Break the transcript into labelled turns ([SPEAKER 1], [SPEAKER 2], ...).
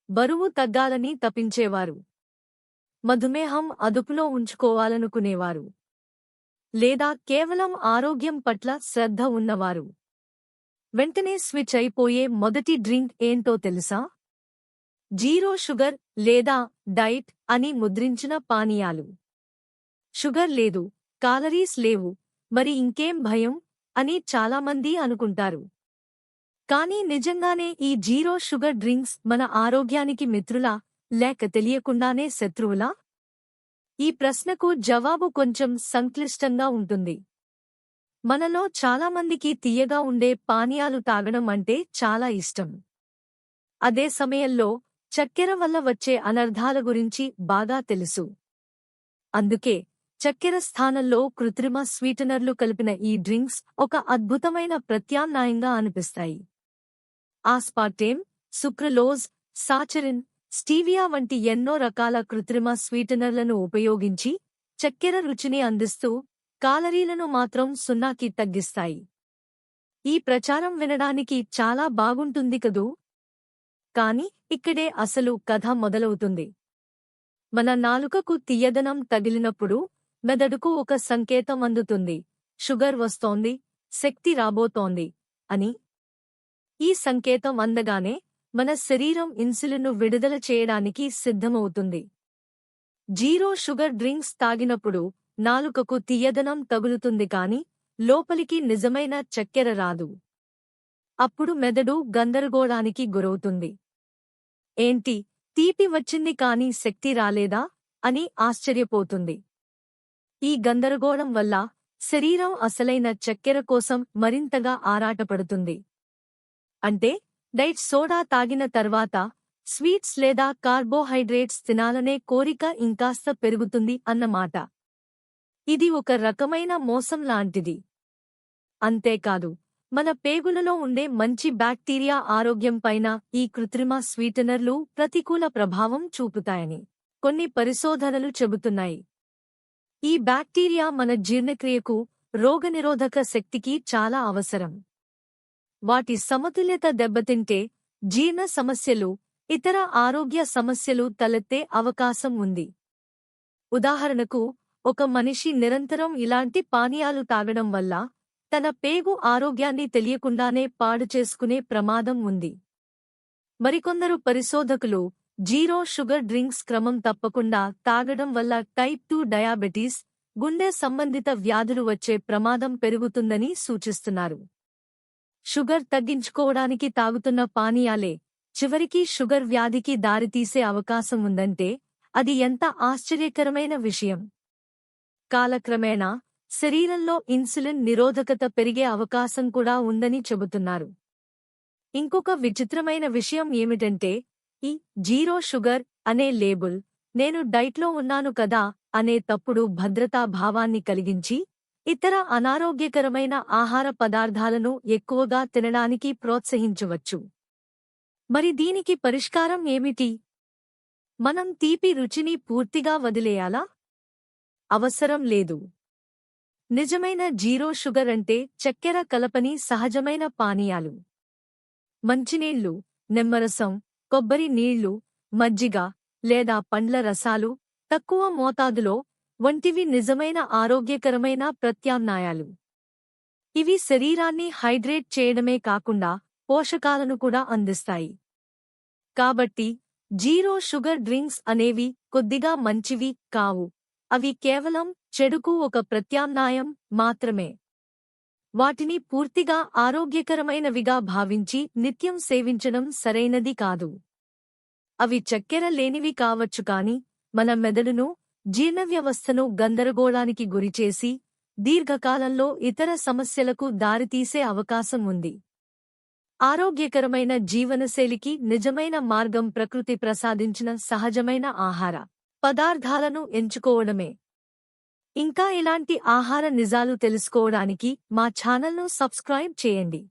[SPEAKER 1] బరువు తగ్గాలని తపించేవారు, మధుమేహం అదుపులో ఉంచుకోవాలనుకునేవారు, లేదా కేవలం ఆరోగ్యం పట్ల శ్రద్ధ ఉన్నవారు వెంటనే స్విచ్ అయిపోయే మొదటి డ్రింక్ ఏంటో తెలుసా? జీరో షుగర్ లేదా డైట్ అని ముద్రించిన పానీయాలు. షుగర్ లేదు, కాలరీస్ లేవు, మరి ఇంకేం భయం అని చాలామంది అనుకుంటారు. కానీ నిజంగానే ఈ జీరో షుగర్ డ్రింక్స్ మన ఆరోగ్యానికి మిత్రులా లేక తెలియకుండానే శత్రువులా? ఈ ప్రశ్నకు జవాబు కొంచెం సంక్లిష్టంగా ఉంటుంది. మనలో చాలామందికి తియ్యగా ఉండే పానీయాలు తాగడం అంటే చాలా ఇష్టం. అదే సమయంలో చక్కెర వల్ల వచ్చే అనర్థాల గురించి బాగా తెలుసు. అందుకే చక్కెర స్థానంలో కృత్రిమ స్వీటనర్లు కలిపిన ఈ డ్రింక్స్ ఒక అద్భుతమైన ప్రత్యామ్నాయంగా అనిపిస్తాయి. ఆస్పార్టేమ్, సుక్రలోజ్, సాచరిన్, స్టీవియా వంటి ఎన్నో రకాల కృత్రిమ స్వీటనర్లను ఉపయోగించి చక్కెర రుచిని అందిస్తూ కాలరీలను మాత్రం సున్నాకి తగ్గిస్తాయి. ఈ ప్రచారం వినడానికి చాలా బాగుంటుంది కదూ? కాని ఇక్కడే అసలు కథ మొదలవుతుంది. మన నాలుకకు తియ్యదనం తగిలినప్పుడు మెదడుకు ఒక సంకేతం అందుతుంది, షుగర్ వస్తోంది, శక్తి రాబోతోంది అని. ఈ సంకేతం అందగానే మన శరీరం ఇన్సులిన్ను విడుదల చేయడానికి సిద్ధమవుతుంది. జీరో షుగర్ డ్రింక్స్ తాగినప్పుడు నాలుకకు తియ్యదనం తగులుతుంది కాని లోపలికి నిజమైన చక్కెర రాదు. అప్పుడు మెదడు గందరగోళానికి గురవుతుంది. ఏంటి, తీపి వచ్చింది కాని శక్తి రాలేదా అని ఆశ్చర్యపోతుంది. ఈ గందరగోళం వల్ల శరీరం అసలైన చక్కెర కోసం మరింతగా ఆరాటపడుతుంది. అంటే డైట్ సోడా తాగిన తర్వాత స్వీట్స్ లేదా కార్బోహైడ్రేట్స్ తినాలనే కోరిక ఇంకాస్త పెరుగుతుంది అన్నమాట. ఇది ఒక రకమైన మోసం లాంటిది. అంతేకాదు, మన పేగులలో ఉండే మంచి బ్యాక్టీరియా ఆరోగ్యంపైన ఈ కృత్రిమ స్వీటనర్లు ప్రతికూల ప్రభావం చూపుతాయని కొన్ని పరిశోధనలు చెబుతున్నాయి. ఈ బ్యాక్టీరియా మన జీర్ణక్రియకు, రోగనిరోధక శక్తికి చాలా అవసరం. వాటి సమతుల్యత దెబ్బతింటే జీర్ణ సమస్యలు, ఇతర ఆరోగ్య సమస్యలు తలెత్తే అవకాశం ఉంది. ఉదాహరణకు, ఒక మనిషి నిరంతరం ఇలాంటి పానీయాలు తాగడం వల్ల తన పేగు ఆరోగ్యాన్ని తెలియకుండానే పాడు చేసుకునే ప్రమాదం ఉంది. మరికొందరు పరిశోధకులు జీరో షుగర్ డ్రింక్స్ క్రమం తప్పకుండా తాగడం వల్ల టైప్ 2 డయాబెటీస్, గుండె సంబంధిత వ్యాధులు వచ్చే ప్రమాదం పెరుగుతుందని సూచిస్తున్నారు. షుగర్ తగ్గించుకోవడానికి తాగుతున్న పానీయాలే చివరికి షుగర్ వ్యాధికి దారితీసే అవకాశం ఉందంటే అది ఎంత ఆశ్చర్యకరమైన విషయం. కాలక్రమేణా శరీరంలో ఇన్సులిన్ నిరోధకత పెరిగే అవకాశం కూడా ఉందని చెబుతున్నారు. ఇంకొక విచిత్రమైన విషయం ఏమిటంటే, ఈ జీరో షుగర్ అనే లేబుల్ నేను డైట్లో ఉన్నాను కదా అనే తప్పుడు భద్రతా భావాన్ని కలిగించి ఇతర అనారోగ్యకరమైన ఆహార పదార్థాలను ఎక్కువగా తినడానికి ప్రోత్సహించవచ్చు. మరి దీనికి పరిష్కారం ఏమిటి? మనం తీపి రుచిని పూర్తిగా వదిలేయాలా? అవసరం లేదు. నిజమైన జీరో షుగర్ అంటే చక్కెర కలపని సహజమైన పానీయాలు. మంచినీళ్లు, నిమ్మరసం, కొబ్బరి నీళ్లు, మజ్జిగ లేదా పండ్ల రసాలు తక్కువ మోతాదులో వంటివి నిజమైన ఆరోగ్యకరమైన ప్రత్యామ్నాయాలు. ఇవి శరీరాన్ని హైడ్రేట్ చేయడమే కాకుండా పోషకాలను కూడా అందిస్తాయి. కాబట్టి జీరో షుగర్ డ్రింక్స్ అనేవి కొద్దిగా మంచివి కావు, అవి కేవలం చెడుకు ఒక ప్రత్యామ్నాయం మాత్రమే. వాటిని పూర్తిగా ఆరోగ్యకరమైనవిగా భావించి నిత్యం సేవించడం సరైనది కాదు. అవి చక్కెర లేనివి కావచ్చు కాని మన మెదడును, జీర్ణవ్యవస్థను గందరగోళానికి గురిచేసి దీర్ఘకాలంలో ఇతర సమస్యలకు దారితీసే అవకాశం ఉంది. ఆరోగ్యకరమైన జీవనశైలికి నిజమైన మార్గం ప్రకృతి ప్రసాదించిన సహజమైన ఆహార పదార్థాలను ఎంచుకోవడమే. ఇంకా ఇలాంటి ఆహార నిజాలు తెలుసుకోవడానికి మా ఛానల్ను సబ్స్క్రైబ్ చేయండి.